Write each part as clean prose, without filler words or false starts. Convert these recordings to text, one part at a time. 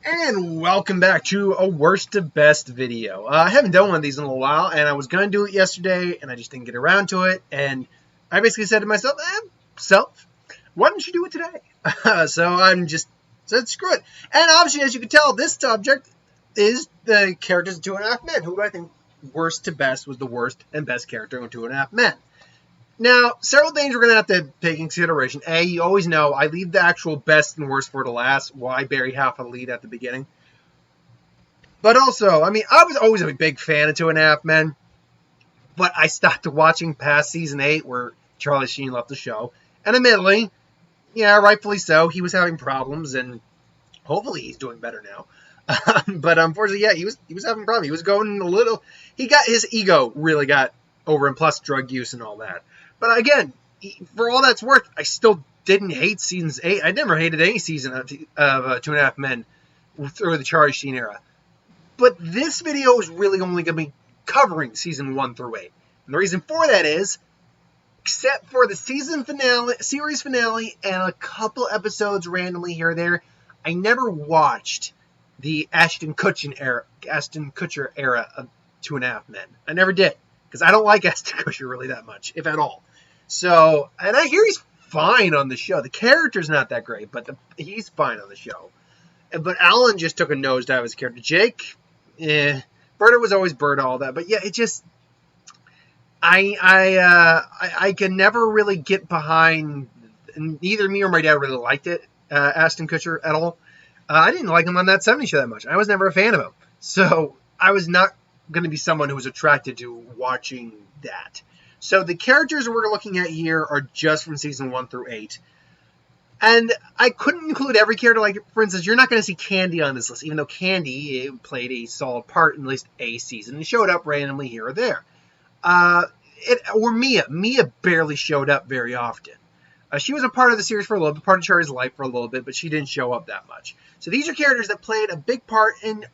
And welcome back to a worst to best video. I haven't done one of these in a little while, and I was going to do it yesterday, and I just didn't get around to it. And I basically said to myself, why don't you do it today? So I said, screw it. And obviously, as you can tell, this subject is the characters of 2.5 Men. Who do I think worst to best was the worst and best character in 2.5 Men? Now, several things we're going to have to take into consideration. A, you always know I leave the actual best and worst for the last. Why bury half of the lead at the beginning? But also, I was always a big fan of 2.5 Men. But I stopped watching past season 8 where Charlie Sheen left the show. And admittedly, yeah, rightfully so, he was having problems and hopefully he's doing better now. But unfortunately, yeah, he was having problems. He was going a little, his ego really got over, and plus drug use and all that. But again, for all that's worth, I still didn't hate seasons 8. I never hated any season of 2.5 Men through the Charlie Sheen era. But this video is really only going to be covering season 1 through 8. And the reason for that is, except for the series finale, and a couple episodes randomly here or there, I never watched the Ashton Kutcher era of 2.5 Men. I never did, because I don't like Ashton Kutcher really that much, if at all. So, and I hear he's fine on the show. The character's not that great, but he's fine on the show. But Alan just took a nosedive as a character. Jake, Berta was always Berta, all that. But yeah, it just, I can never really get behind, neither me or my dad really liked it, Ashton Kutcher at all. I didn't like him on that 70s show that much. I was never a fan of him. So I was not going to be someone who was attracted to watching that. So the characters we're looking at here are just from season 1 through 8. And I couldn't include every character. Like, for instance, you're not going to see Candy on this list, even though Candy played a solid part in at least a season and showed up randomly here or there. Or Mia. Mia barely showed up very often. She was a part of the series for a little bit, part of Charlie's life for a little bit, but she didn't show up that much. So these are characters that played a big part and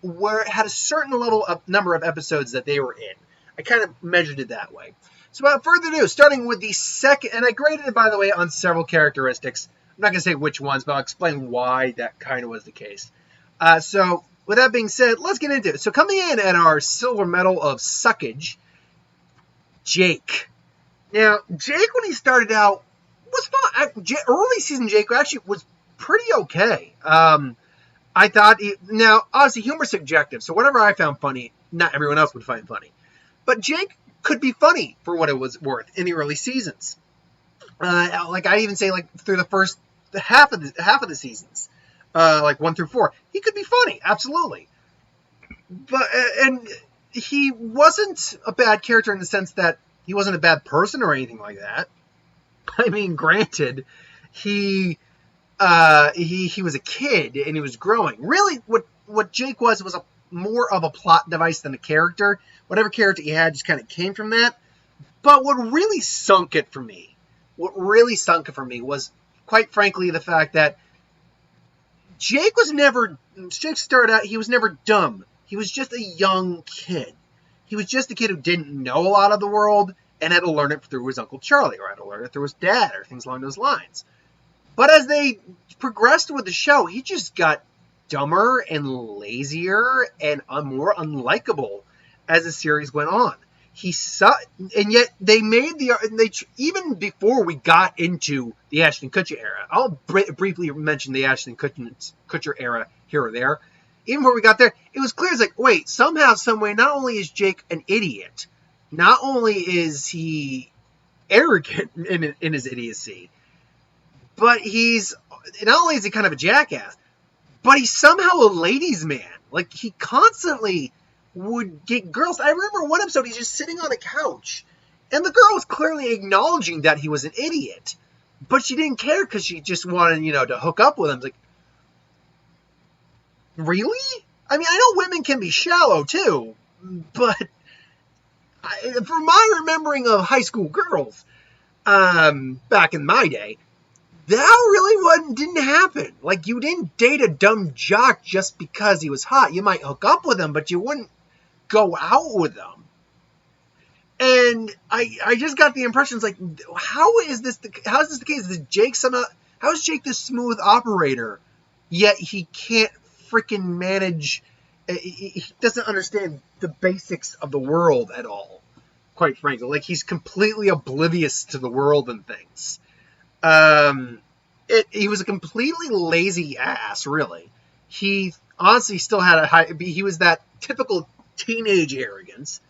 had a certain number of episodes that they were in. I kind of measured it that way. So without further ado, starting with the second, and I graded it, by the way, on several characteristics. I'm not going to say which ones, but I'll explain why that kind of was the case. So with that being said, let's get into it. So coming in at our silver medal of suckage, Jake. Now, Jake, when he started out, was fun. Early season Jake actually was pretty okay. I thought, now, obviously, humor's subjective, so whatever I found funny, not everyone else would find funny. But Jake could be funny for what it was worth in the early seasons. Like, I even say, like, through the first half of the seasons, like 1 through 4, he could be funny, absolutely. But, and he wasn't a bad character in the sense that he wasn't a bad person or anything like that. I mean, granted, he was a kid and he was growing. Really, what Jake was more of a plot device than a character. Whatever character he had just kind of came from that. But what really sunk it for me was, quite frankly, the fact that Jake started out, he was never dumb. He was just a young kid. He was just a kid who didn't know a lot of the world and had to learn it through his Uncle Charlie, or had to learn it through his dad, or things along those lines. But as they progressed with the show, he just got dumber and lazier and more unlikable as the series went on. And yet they made even before we got into the Ashton Kutcher era. I'll briefly mention the Ashton Kutcher era here or there. Even before we got there, it was clear, it's like, wait, somehow, some way, not only is Jake an idiot, not only is he arrogant in his idiocy, but not only is he kind of a jackass, but he's somehow a ladies' man. Like, he constantly would get girls. I remember one episode, he's just sitting on a couch, and the girl was clearly acknowledging that he was an idiot, but she didn't care because she just wanted, to hook up with him. It's like, really? I mean, I know women can be shallow too, but from my remembering of high school girls, back in my day, that really didn't happen. Like, you didn't date a dumb jock just because he was hot. You might hook up with him, but you wouldn't go out with them. And I just got the impression, it's like, how is this the case? How is Jake this smooth operator, yet he can't freaking manage. He doesn't understand the basics of the world at all, quite frankly. Like, he's completely oblivious to the world and things. He was a completely lazy ass, really. He honestly still had he was that typical teenage arrogance.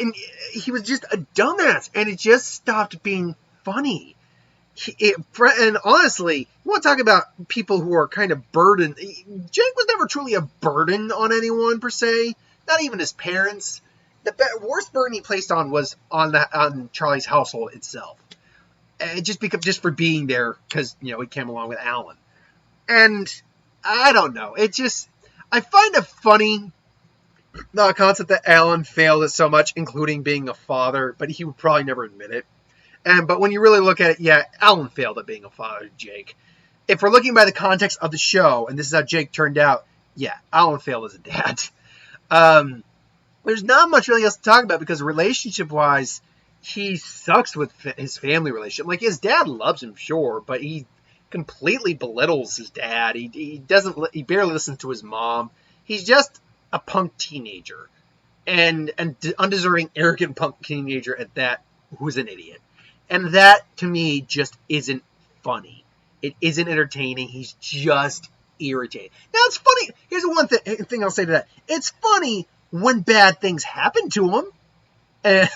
And he was just a dumbass, and it just stopped being funny. And honestly, you want to talk about people who are kind of burdened. Jake was never truly a burden on anyone, per se. Not even his parents. The worst burden he placed on was on Charlie's household itself. Just for being there, because, he came along with Alan. And I don't know. I find it funny, the concept that Alan failed at so much, including being a father, but he would probably never admit it. But when you really look at it, yeah, Alan failed at being a father to Jake. If we're looking by the context of the show, and this is how Jake turned out, yeah, Alan failed as a dad. There's not much really else to talk about, because relationship-wise, he sucks with his family relationship. Like, his dad loves him, sure, but he completely belittles his dad. He barely listens to his mom. He's just a punk teenager, and undeserving, arrogant punk teenager at that, who's an idiot. And that, to me, just isn't funny. It isn't entertaining. He's just irritating. Now, it's funny. Here's the one thing I'll say to that. It's funny when bad things happen to him. And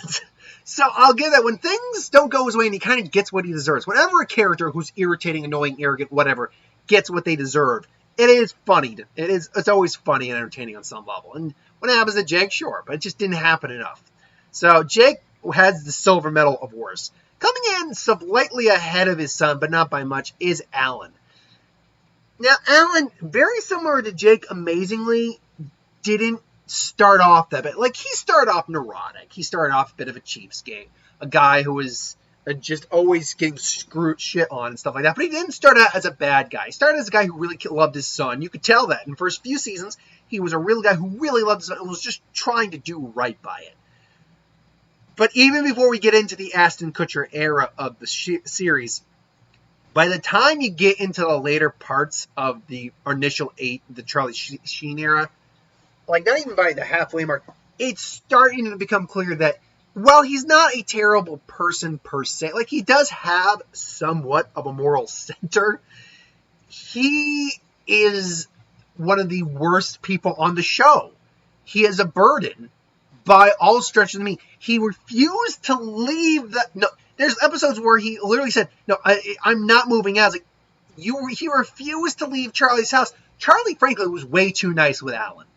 so I'll give that. When things don't go his way and he kind of gets what he deserves. Whenever a character who's irritating, annoying, arrogant, whatever, gets what they deserve, it is funny. It's always funny and entertaining on some level. And when it happens to Jake, sure. But it just didn't happen enough. So Jake has the silver medal of worst. Coming in slightly ahead of his son, but not by much, is Alan. Now, Alan, very similar to Jake, amazingly, didn't start off that bad. Like, he started off neurotic. He started off a bit of a cheapskate. A guy who was just always getting shit on and stuff like that. But he didn't start out as a bad guy. He started as a guy who really loved his son. You could tell that. In the first few seasons, he was a real guy who really loved his son and was just trying to do right by it. But even before we get into the Ashton Kutcher era of the series, by the time you get into the later parts of the initial 8, the Charlie Sheen era, like not even by the halfway mark, it's starting to become clear that while he's not a terrible person per se, like he does have somewhat of a moral center, he is one of the worst people on the show. He is a burden. By all stretches of me, he refused to leave that. No, there's episodes where he literally said, "No, I'm not moving out." Like, he refused to leave Charlie's house. Charlie, frankly, was way too nice with Alan.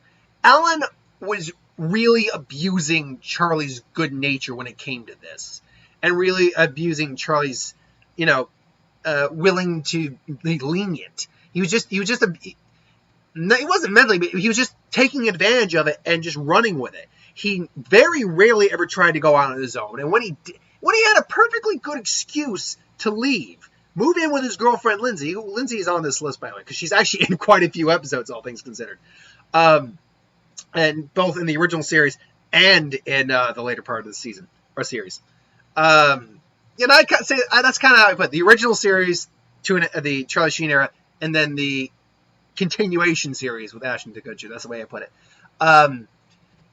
Alan was really abusing Charlie's good nature when it came to this, and really abusing Charlie's, willing to be lenient. He wasn't mentally, but he was just taking advantage of it and just running with it. He very rarely ever tried to go out on his own. And when he had a perfectly good excuse to leave, move in with his girlfriend, Lindsay. Lindsay is on this list, by the way, because she's actually in quite a few episodes, all things considered. And both in the original series and in the later part of the season, or series. I'd say that's kind of how I put it. The original series to the Charlie Sheen era, and then the continuation series with Ashton Kutcher. That's the way I put it.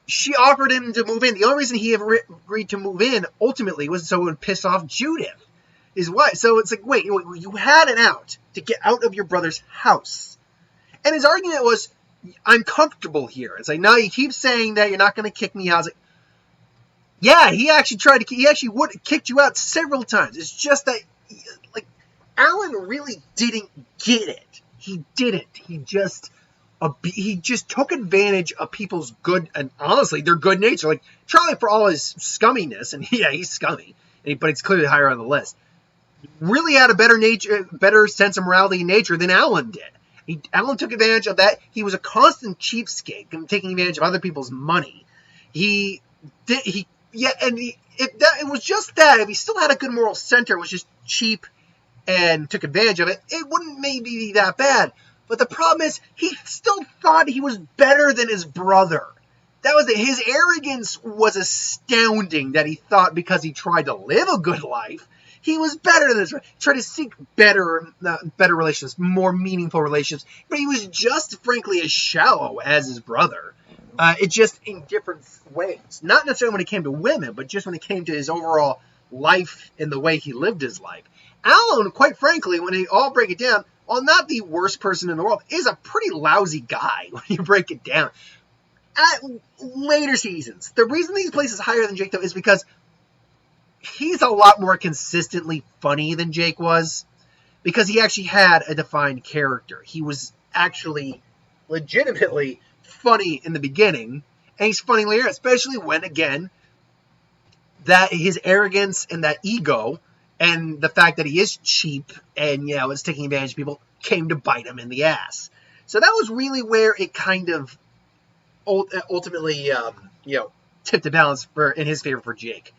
She offered him to move in. The only reason he ever agreed to move in, ultimately, was so it would piss off Judith, his wife. So it's like, wait, you had an out to get out of your brother's house. And his argument was, I'm comfortable here. It's like, no, you keep saying that you're not going to kick me out. I was like, yeah, he actually would have kicked you out several times. It's just that, like, Alan really didn't get it. He didn't. He just took advantage of people's good, and honestly, their good nature. Like, Charlie, for all his scumminess, and yeah, he's scummy, but he's clearly higher on the list, really had a better sense of morality and nature than Alan did. Alan took advantage of that. He was a constant cheapskate, taking advantage of other people's money. It was just that. If he still had a good moral center, was just cheap and took advantage of it, it wouldn't maybe be that bad. But the problem is, he still thought he was better than his brother. That was it. His arrogance was astounding, that he thought because he tried to live a good life, He was better than this. He tried to seek better relationships, more meaningful relationships. But he was just, frankly, as shallow as his brother. It just in different ways. Not necessarily when it came to women, but just when it came to his overall life and the way he lived his life. Alan, quite frankly, when they all break it down, while not the worst person in the world, is a pretty lousy guy when you break it down. At later seasons, the reason he places higher than Jake, though, is because he's a lot more consistently funny than Jake was, because he actually had a defined character. He was actually legitimately funny in the beginning, and he's funny later, especially when, again, that his arrogance and that ego and the fact that he is cheap and, is taking advantage of people came to bite him in the ass. So that was really where it kind of ultimately, tipped the balance in his favor for Jake.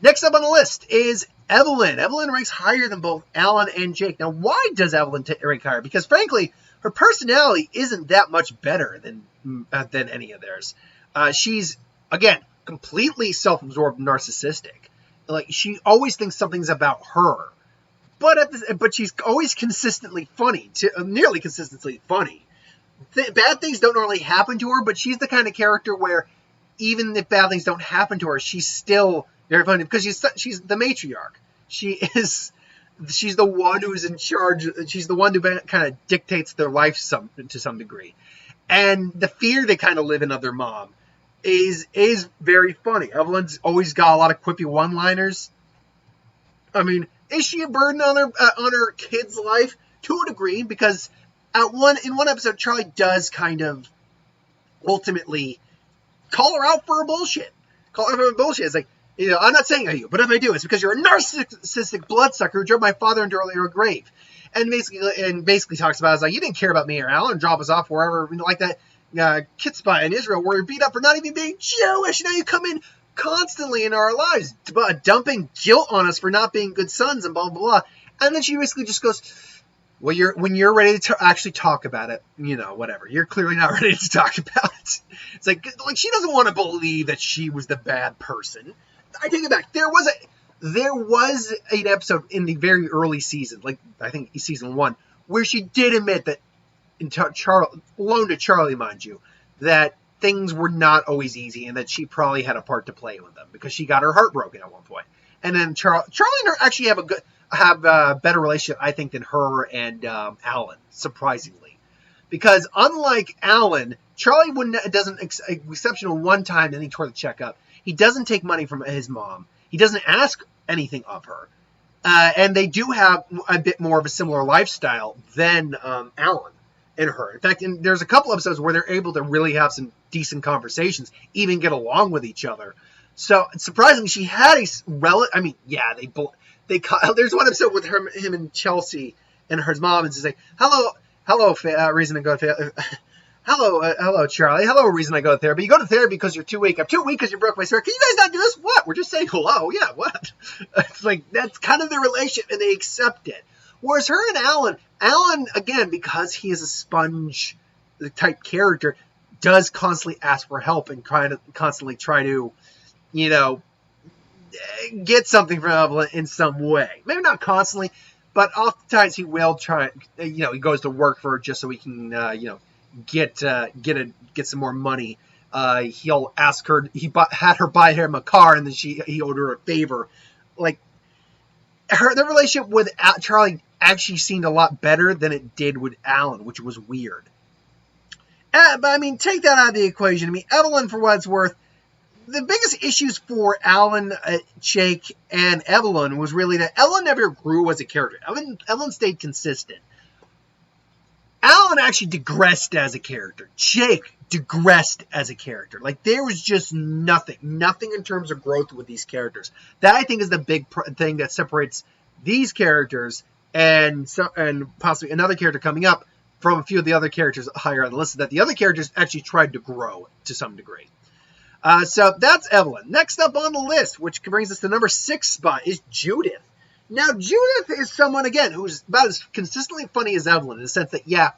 Next up on the list is Evelyn. Evelyn ranks higher than both Alan and Jake. Now, why does Evelyn rank higher? Because, frankly, her personality isn't that much better than any of theirs. She's, again, completely self-absorbed, narcissistic. Like, she always thinks something's about her, but she's always consistently funny, nearly consistently funny. Bad things don't normally happen to her, but she's the kind of character where even if bad things don't happen to her, she's still very funny because she's the matriarch. She's the one who's in charge. She's the one who kind of dictates their life to some degree, and the fear they kind of live in of their mom is very funny. Evelyn's always got a lot of quippy one-liners. I mean, is she a burden on her kid's life? To a degree, because in one episode, Charlie does kind of ultimately call her out for her bullshit. It's like, I'm not saying you, but if I do, it's because you're a narcissistic bloodsucker who drove my father into a grave. And basically talks about, it's like, you didn't care about me or Alan, drop us off wherever, like that Kitzbah in Israel where you're beat up for not even being Jewish. Now you come in constantly in our lives, dumping guilt on us for not being good sons and blah, blah, blah. And then she basically just goes, well, when you're ready to actually talk about it, whatever. You're clearly not ready to talk about it. It's like she doesn't want to believe that she was the bad person. I take it back. There was an episode in the very early season, like I think season 1, where she did admit that, alone to Charlie, mind you, that things were not always easy and that she probably had a part to play with them because she got her heart broken at one point. And then Charlie and her actually have a better relationship, I think, than her and Alan, surprisingly. Because unlike Alan, Charlie doesn't, exceptional one time, and he tore the check up. He doesn't take money from his mom. He doesn't ask anything of her. And they do have a bit more of a similar lifestyle than Alan and her. In fact, there's a couple episodes where they're able to really have some decent conversations, even get along with each other. So, surprisingly, she had a relative. I mean, yeah, there's one episode with him and Chelsea and her mom, and she's like, hello, reason to go to hello, Charlie. Hello, reason I go to therapy. You go to therapy because you're too weak. I'm too weak because you broke my spirit. Can you guys not do this? What? We're just saying hello. Yeah, what? It's like, that's kind of their relationship, and they accept it. Whereas her and Alan, again, because he is a sponge type character, does constantly ask for help and kind of constantly try to, get something from Evelyn in some way. Maybe not constantly, but oftentimes he will try. He goes to work for her just so he can, get some more money. He'll ask her. Had her buy him a car, and then he owed her a favor. Like the relationship with Charlie actually seemed a lot better than it did with Alan, which was weird. But I mean, take that out of the equation. I mean, Evelyn, for what it's worth, the biggest issues for Alan, Jake, and Evelyn was really that Evelyn never grew as a character. Evelyn stayed consistent. Alan actually digressed as a character. Jake digressed as a character. Like, there was just nothing in terms of growth with these characters. That, I think, is the big thing that separates these characters and possibly another character coming up from a few of the other characters higher on the list, that the other characters actually tried to grow to some degree. So that's Evelyn. Next up on the list, which brings us to number 6 spot, is Judith. Now, Judith is someone, again, who's about as consistently funny as Evelyn, in the sense that, yeah,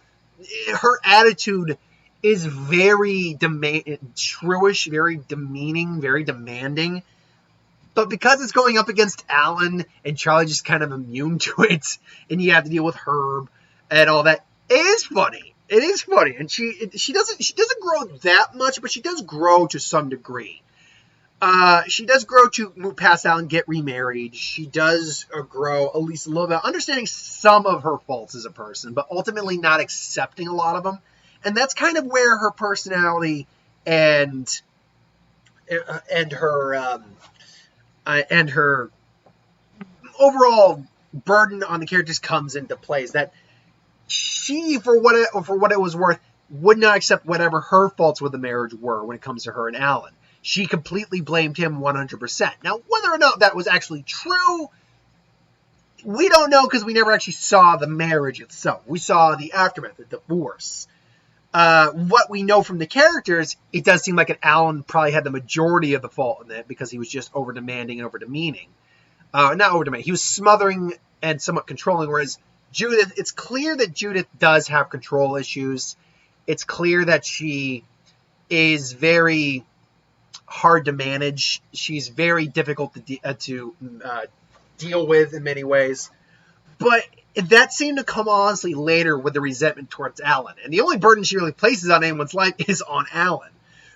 her attitude is very shrewish, very demeaning, very demanding. But because it's going up against Alan and Charlie just kind of immune to it, and you have to deal with Herb and all that, it is funny. It is funny, and she doesn't grow that much, but she does grow to some degree. She does grow to move past Alan, get remarried. She does grow at least a little bit, understanding some of her faults as a person, but ultimately not accepting a lot of them. And that's kind of where her personality and her overall burden on the characters comes into play. Is that she, for what it was worth, would not accept whatever her faults with the marriage were when it comes to her and Alan. She completely blamed him 100%. Now, whether or not that was actually true, we don't know because we never actually saw the marriage itself. We saw the aftermath, the divorce. What we know from the characters, it does seem like Alan probably had the majority of the fault in it because he was just over-demanding and over-demeaning. Not over-demanding. He was smothering and somewhat controlling, whereas Judith, it's clear that Judith does have control issues. It's clear that she is very hard to manage. She's very difficult to deal with in many ways. But that seemed to come honestly later with the resentment towards Alan. And the only burden she really places on anyone's life is on Alan.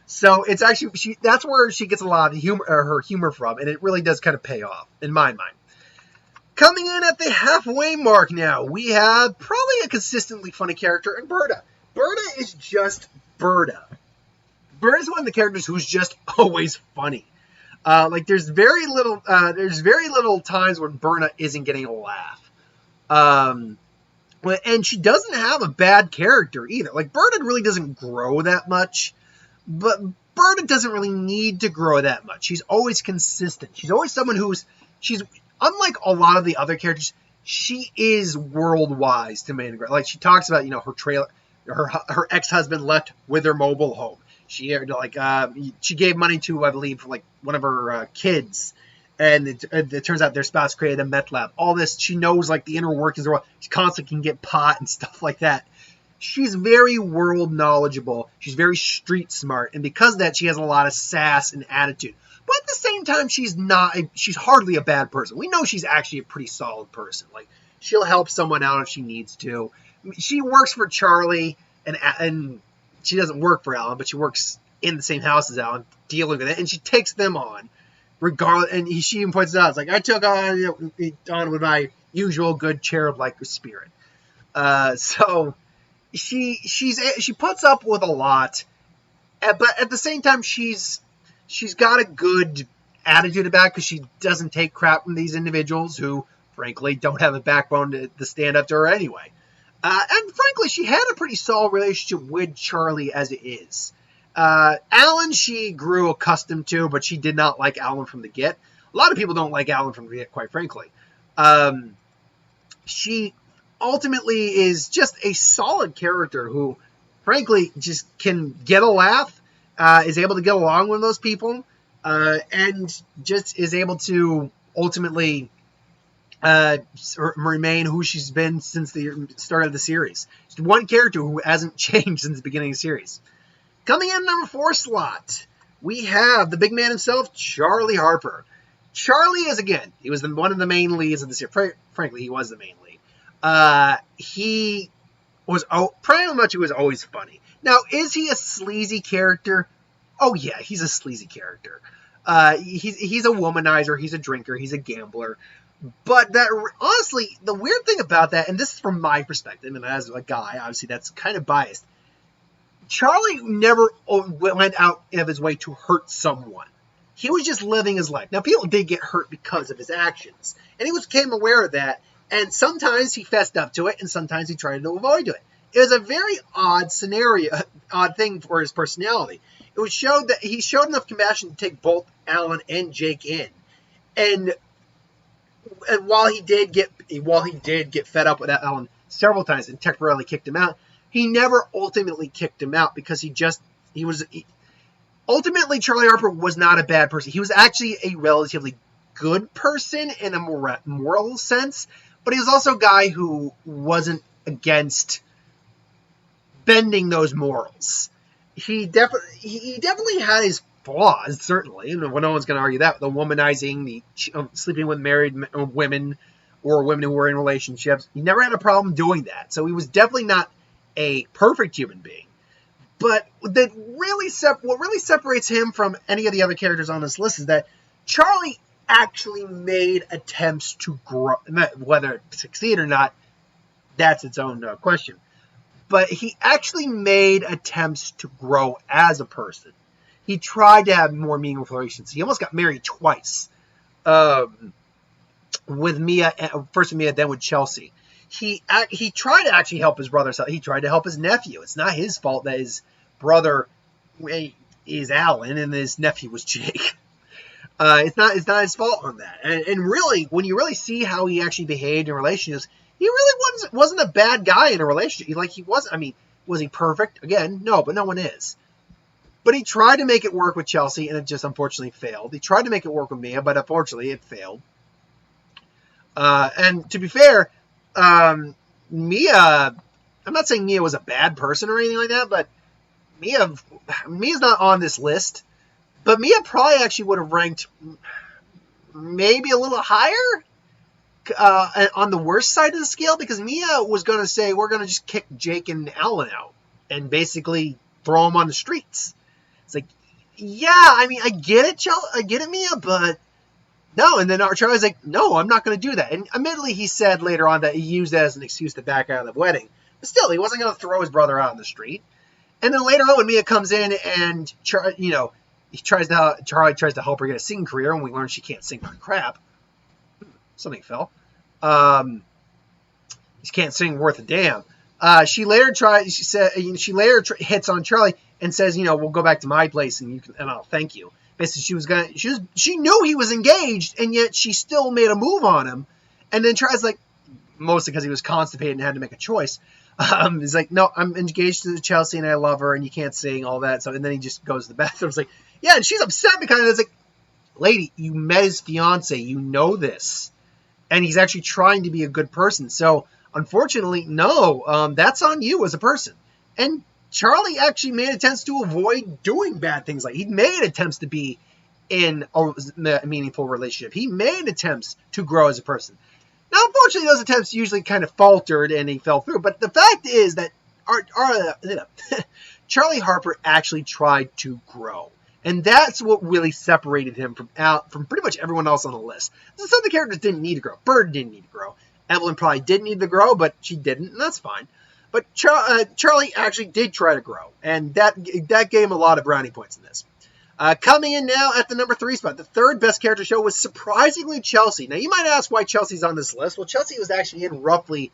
So it's actually, that's where she gets a lot of her humor from. And it really does kind of pay off, in my mind. Coming in at the halfway mark now, we have probably a consistently funny character in Berta. Berta is just Berta. Berta is one of the characters who's just always funny. There's very little times when Berta isn't getting a laugh. And she doesn't have a bad character either. Like, Berta really doesn't grow that much, but Berta doesn't really need to grow that much. She's always consistent. She's always someone she's unlike a lot of the other characters. She is world-wise to main degree. Like, she talks about, her trailer, her ex-husband left with her mobile home. She gave money to, I believe, one of her kids, and it turns out their spouse created a meth lab. All this, she knows the inner workings of the world. She constantly can get pot and stuff like that. She's very world knowledgeable. She's very street smart, and because of that, she has a lot of sass and attitude. But at the same time, she's hardly a bad person. We know she's actually a pretty solid person. She'll help someone out if she needs to. She works for Charlie, and she doesn't work for Alan, but she works in the same house as Alan, dealing with it, and she takes them on, regardless. And she even points it out, I took on with my usual good cherub-like spirit. So she puts up with a lot, but at the same time, she's got a good attitude about it because she doesn't take crap from these individuals who, frankly, don't have a backbone to stand up to her anyway. And frankly, she had a pretty solid relationship with Charlie as it is. Alan, she grew accustomed to, but she did not like Alan from the get. A lot of people don't like Alan from the get, quite frankly. She ultimately is just a solid character who, frankly, just can get a laugh, is able to get along with those people, and just is able to ultimately remain who she's been since the start of the series. She's one character who hasn't changed since the beginning of the series. Coming in number 4 slot, we have the big man himself, Charlie Harper. Charlie is, again, he was one of the main leads of the series. Frankly, he was the main lead. He was pretty much he was always funny. Now, is he a sleazy character? Oh yeah, he's a sleazy character. He's a womanizer. He's a drinker. He's a gambler. But that, honestly, the weird thing about that, and this is from my perspective, and as a guy, obviously that's kind of biased, Charlie never went out of his way to hurt someone. He was just living his life. Now, people did get hurt because of his actions, and he became aware of that, and sometimes he fessed up to it, and sometimes he tried to avoid doing it. It was a very odd thing for his personality. It showed that he showed enough compassion to take both Alan and Jake in, and while he did get fed up with Alan several times and temporarily kicked him out, he never ultimately kicked him out because ultimately Charlie Harper was not a bad person. He was actually a relatively good person in a moral sense, but he was also a guy who wasn't against bending those morals. He definitely had his flaws, certainly. No one's going to argue that. The womanizing, the sleeping with married women or women who were in relationships. He never had a problem doing that. So he was definitely not a perfect human being. But what really separates him from any of the other characters on this list is that Charlie actually made attempts to grow. Whether it succeed or not, that's its own question. But he actually made attempts to grow as a person. He tried to have more meaningful relations. He almost got married twice. With Mia, first with Mia, then with Chelsea. He tried to actually help his brother. He tried to help his nephew. It's not his fault that his brother is Alan and his nephew was Jake. It's not his fault on that. And really, when you really see how he actually behaved in relationships, he really wasn't a bad guy in a relationship. He wasn't. I mean, was he perfect? Again, no, but no one is. But he tried to make it work with Chelsea, and it just unfortunately failed. He tried to make it work with Mia, but unfortunately it failed. And to be fair, Mia, I'm not saying Mia was a bad person or anything like that, but Mia's not on this list. But Mia probably actually would have ranked maybe a little higher on the worst side of the scale, because Mia was going to say, we're going to just kick Jake and Alan out and basically throw them on the streets. It's like, yeah, I mean, I get it, Mia, but no. And then Charlie's like, no, I'm not going to do that. And admittedly, he said later on that he used that as an excuse to back out of the wedding. But still, he wasn't going to throw his brother out on the street. And then later on, when Mia comes in and, Charlie tries to help her get a singing career, and we learn she can't sing for crap. Something fell. She can't sing worth a damn. She later hits on Charlie and says, we'll go back to my place and I'll thank you. Basically, she knew he was engaged, and yet she still made a move on him. And then Charlie's like, mostly because he was constipated and had to make a choice. He's like, no, I'm engaged to Chelsea and I love her and you can't sing, all that. So, and then he just goes to the bathroom. It's like, yeah, and she's upset because it's like, lady, you met his fiance, you know this. And he's actually trying to be a good person. So, unfortunately, no, that's on you as a person. And Charlie actually made attempts to avoid doing bad things. Like, he made attempts to be in a meaningful relationship. He made attempts to grow as a person. Now, unfortunately, those attempts usually kind of faltered and he fell through. But the fact is that Charlie Harper actually tried to grow. And that's what really separated him from pretty much everyone else on the list. Some of the characters didn't need to grow. Berta didn't need to grow. Evelyn probably did need to grow, but she didn't, and that's fine. But Charlie actually did try to grow, and that gave him a lot of brownie points in this. Coming in now at the number 3 spot, the third best character show was surprisingly Chelsea. Now, you might ask why Chelsea's on this list. Well, Chelsea was actually in roughly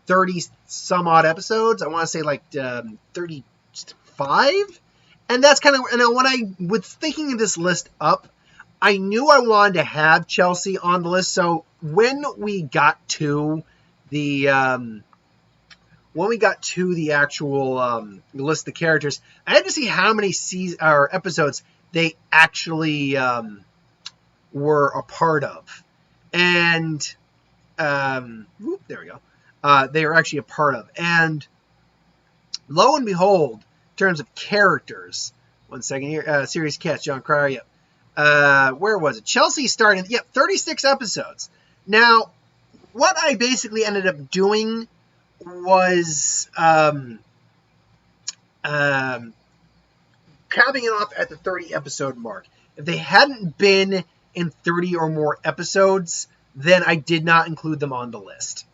30-some-odd episodes. I want to say like 35? And that's kind of, and when I was thinking of this list up, I knew I wanted to have Chelsea on the list. So when we got to the actual list of characters, I had to see how many episodes they actually were a part of. And there we go. They were actually a part of. And lo and behold, in terms of characters, 1 second here, series cast, John Cryer, yep. Where was it? Chelsea started, 36 episodes. Now, what I basically ended up doing was capping it off at the 30 episode mark. If they hadn't been in 30 or more episodes, then I did not include them on the list.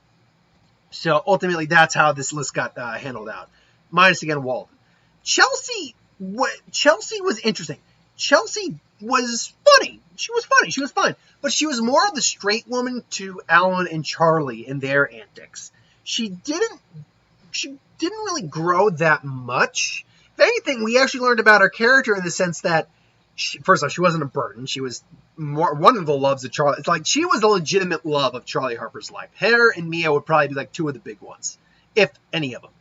So ultimately, that's how this list got handled out. Minus again, Walden. Chelsea was interesting. Chelsea was funny. She was funny. She was fun. But she was more of the straight woman to Alan and Charlie in their antics. She didn't really grow that much. If anything, we actually learned about her character in the sense that, first off, she wasn't a burden. She was one of the loves of Charlie. It's like she was a legitimate love of Charlie Harper's life. Her and Mia would probably be like two of the big ones, if any of them.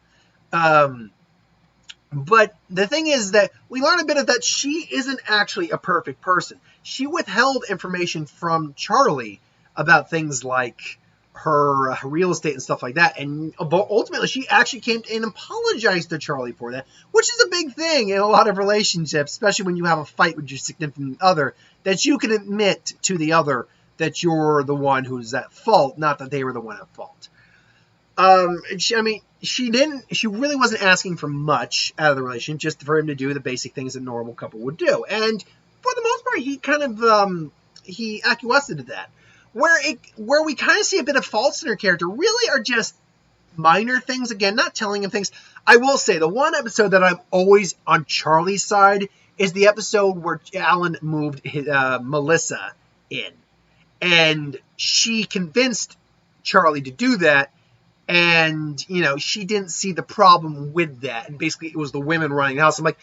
But the thing is that we learn a bit of that she isn't actually a perfect person. She withheld information from Charlie about things like her real estate and stuff like that. And ultimately, she actually came and apologized to Charlie for that, which is a big thing in a lot of relationships, especially when you have a fight with your significant other, that you can admit to the other that you're the one who's at fault, not that they were the one at fault. She really wasn't asking for much out of the relationship, just for him to do the basic things a normal couple would do. And for the most part, he kind of, he acquiesced to that. Where we kind of see a bit of faults in her character really are just minor things. Again, not telling him things. I will say the one episode that I'm always on Charlie's side is the episode where Alan moved Melissa in. And she convinced Charlie to do that. And, she didn't see the problem with that. And basically it was the women running the house. I'm like,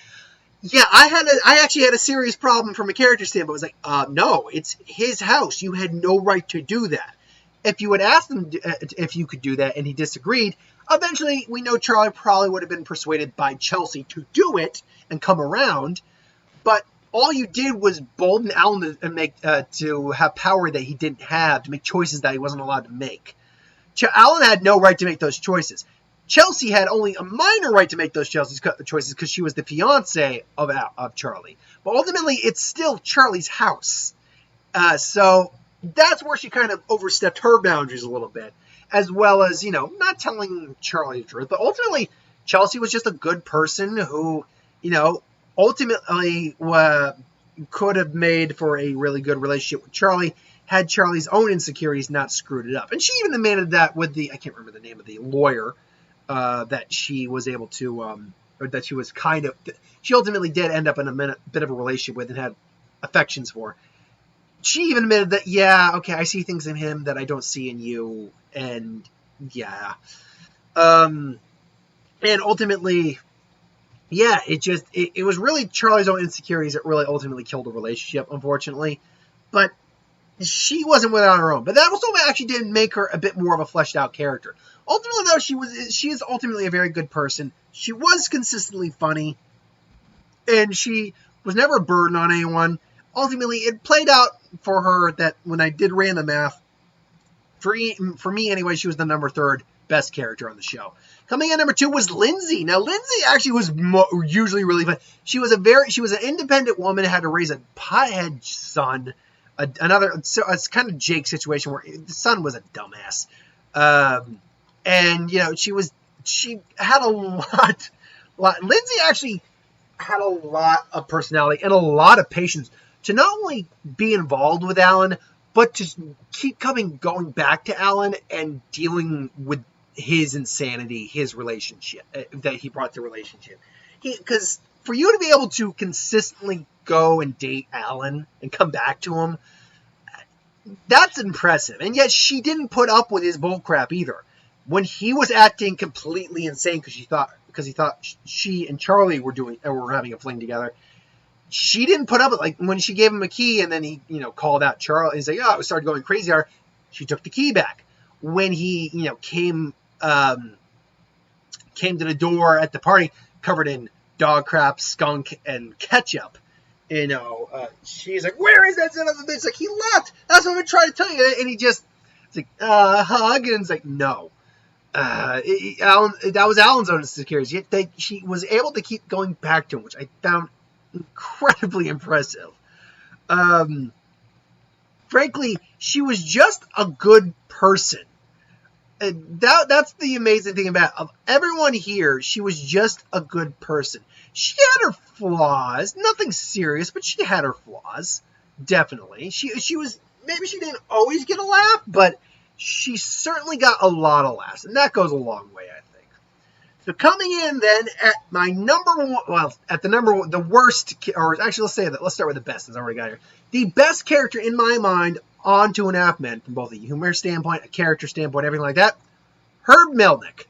yeah, I actually had a serious problem from a character standpoint. I was like, no, it's his house. You had no right to do that. If you had asked him if you could do that and he disagreed, eventually we know Charlie probably would have been persuaded by Chelsea to do it and come around. But all you did was bolden Alan to have power that he didn't have, to make choices that he wasn't allowed to make. Alan had no right to make those choices. Chelsea had only a minor right to make those choices because she was the fiance of Charlie. But ultimately, it's still Charlie's house. So that's where she kind of overstepped her boundaries a little bit, as well as, not telling Charlie the truth. But ultimately, Chelsea was just a good person who, ultimately could have made for a really good relationship with Charlie had Charlie's own insecurities not screwed it up. And she even admitted that with I can't remember the name of the lawyer, that she was able to, or that she was she ultimately did end up in a bit of a relationship with and had affections for. She even admitted that, yeah, okay, I see things in him that I don't see in you, and yeah. And ultimately, yeah, it was really Charlie's own insecurities that really ultimately killed the relationship, unfortunately. But she wasn't without her own. But that also actually did make her a bit more of a fleshed out character. Ultimately, though, she is ultimately a very good person. She was consistently funny, and she was never a burden on anyone. Ultimately, it played out for her that when I did ran the math, for me anyway, she was the number 3rd best character on the show. Coming in number 2 was Lindsay. Now, Lindsay actually was usually really fun. She was an independent woman, had to raise a pothead son. It's kind of Jake's situation where the son was a dumbass. And, she had a lot. Lindsay actually had a lot of personality and a lot of patience to not only be involved with Alan, but to keep going back to Alan and dealing with his insanity, his relationship, that he brought to the relationship. Because for you to be able to consistently go and date Alan and come back to him, that's impressive. And yet she didn't put up with his bullcrap either. When he was acting completely insane because he thought she and Charlie were having a fling together, she didn't put up with it. Like when she gave him a key and then he, called out Charlie and said, "Oh, it started going crazy." She took the key back. When he, came to the door at the party covered in dog crap, skunk, and ketchup, she's like, "Where is that son of a bitch?" Like, he left. That's what I've been trying to tell you. And he just, it's like, hug, and it's like, no. Alan, that was Alan's own insecurities. Yet she was able to keep going back to him, which I found incredibly impressive. Frankly, she was just a good person. That's the amazing thing about it. Of everyone here, she was just a good person. She had her flaws, nothing serious, but she had her flaws, definitely. She was, maybe she didn't always get a laugh, but she certainly got a lot of laughs, and that goes a long way, I think. So coming in then at my number one, the worst, or actually let's start with the best, since I already got here. The best character in my mind on 2.5 Men, from both a humor standpoint, a character standpoint, everything like that, Herb Melnick.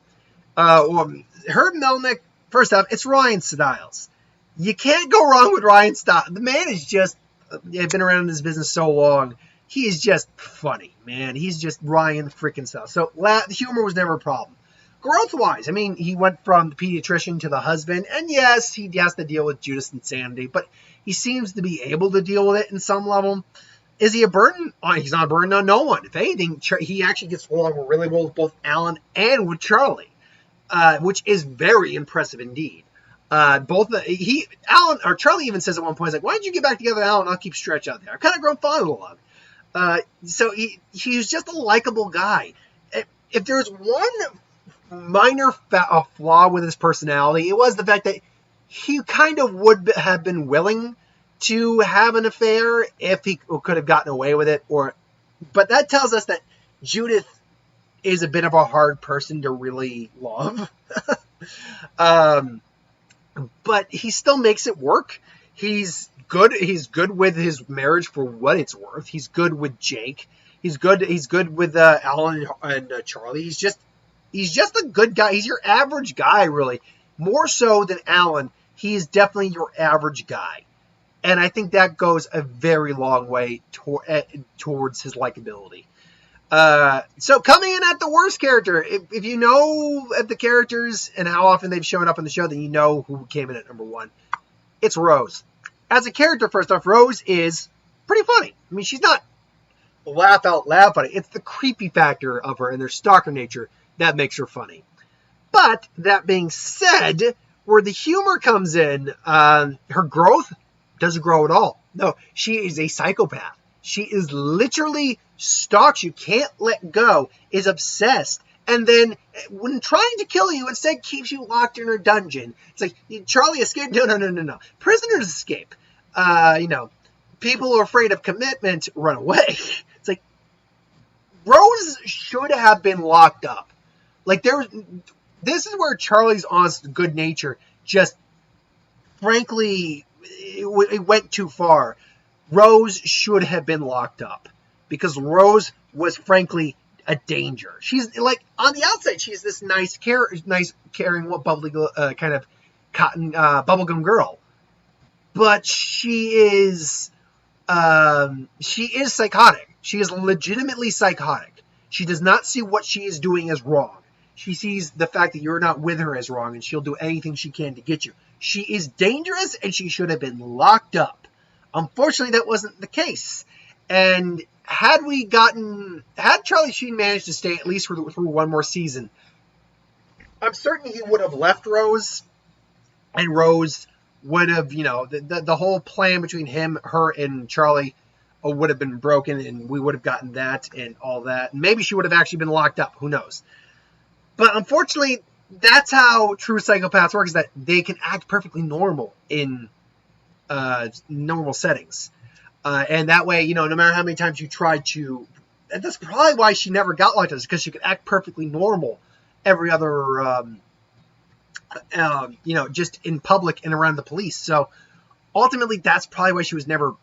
Herb Melnick, first off, it's Ryan Stiles. You can't go wrong with Ryan Stiles. The man is just, been around in this business so long. He is just funny, man. He's just Ryan freaking Stiles. So the humor was never a problem. Growth-wise, he went from the pediatrician to the husband, and yes, he has to deal with Judith's insanity, but he seems to be able to deal with it in some level. Is he a burden? He's not a burden on no one. If anything, he actually gets along really well with both Alan and with Charlie, which is very impressive indeed. Alan or Charlie even says at one point, he's like, "Why don't you get back together, Alan? I'll keep Stretch out there. I've kind of grown fond of the So he's just a likable guy. If there's one minor flaw with his personality, it was the fact that he kind of would have been willing to have an affair if he could have gotten away with it. But that tells us that Judith is a bit of a hard person to really love. But he still makes it work. He's good. He's good with his marriage for what it's worth. He's good with Jake. He's good with Alan and Charlie. He's just a good guy. He's your average guy, really. More so than Alan, he is definitely your average guy. And I think that goes a very long way towards his likability. So coming in at the worst character, if you know at the characters and how often they've shown up on the show, then you know who came in at number one. It's Rose. As a character, first off, Rose is pretty funny. I mean, she's not laugh out loud funny. It's the creepy factor of her and their stalker nature that makes her funny. But that being said, where the humor comes in, her growth doesn't grow at all. No, she is a psychopath. She is literally stalks you, can't let go, is obsessed, and then when trying to kill you, instead keeps you locked in her dungeon. It's like, Charlie escaped? No. Prisoners escape. People who are afraid of commitment run away. It's like, Rose should have been locked up. Like, this is where Charlie's honest good nature just, frankly, it went too far. Rose should have been locked up because Rose was frankly a danger. She's like, on the outside, she's this nice, caring, bubbly, kind of cotton bubblegum girl, but she is psychotic. She is legitimately psychotic. She does not see what she is doing as wrong. She sees the fact that you're not with her as wrong, and she'll do anything she can to get you. She is dangerous, and she should have been locked up. Unfortunately, that wasn't the case. And had Charlie Sheen managed to stay at least through one more season, I'm certain he would have left Rose, and Rose would have, the whole plan between her and Charlie would have been broken, and we would have gotten that and all that. And maybe she would have actually been locked up. Who knows? But unfortunately, that's how true psychopaths work, is that they can act perfectly normal in normal settings. And that way, no matter how many times you try to, and that's probably why she never got locked up, because she could act perfectly normal every other, just in public and around the police. So ultimately, that's probably why she was never,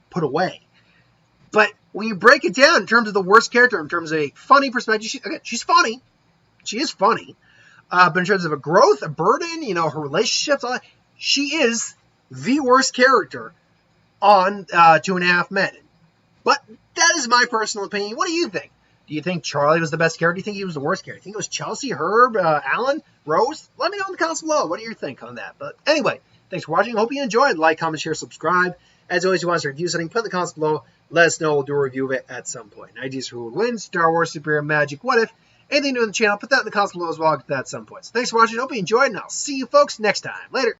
put away. But when you break it down in terms of the worst character, in terms of a funny perspective, she's funny. She is funny. But in terms of a growth, a burden, her relationships, all that, she is the worst character on 2.5 Men. But that is my personal opinion. What do you think? Do you think Charlie was the best character? Do you think he was the worst character? Do you think it was Chelsea, Herb, Alan, Rose? Let me know in the comments below. What do you think on that? But anyway, thanks for watching. Hope you enjoyed. Like, comment, share, subscribe. As always, if you want us to review something, put in the comments below. Let us know. We'll do a review of it at some point. Ideas for who would win, Star Wars, Superhero, Magic, What If, anything new on the channel, put that in the comments below as well. I'll get that at some point. So thanks for watching. Hope you enjoyed, and I'll see you folks next time. Later.